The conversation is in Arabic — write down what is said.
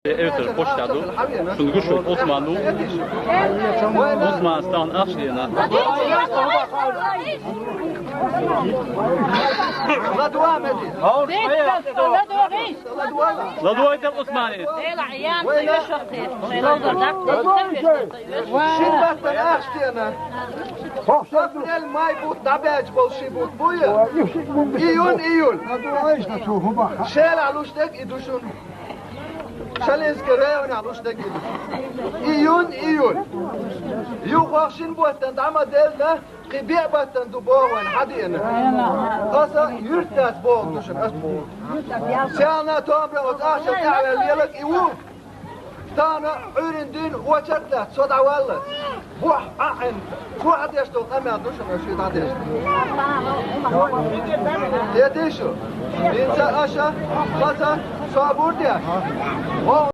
Evet, poştadı. Şunu güçlü Osmanlı. Osman stan akşiyana. La dua medi. La dua يد العثماني. شبت الأخشينا. قبل الماء بوت دبج بولشي بوت بويا. إيون. شال علوشتك إدوشون. شال إزكريا ونعلوشتك إدوشون. إيون. يو خاشين بوتن دعما دلنا. قبيع بوتن دبوان حدينا. قصة يرتاس بول دوشن أسبول. سيانا تومر وتعشى تعالى ليلك إيوه. تانا عورين دين وشتلت صدع والله بوح أعن شو حد يشتغل أما دوشن أشيد حد يشتغل يا تيشو إنسان أشا خاصة صابور دياش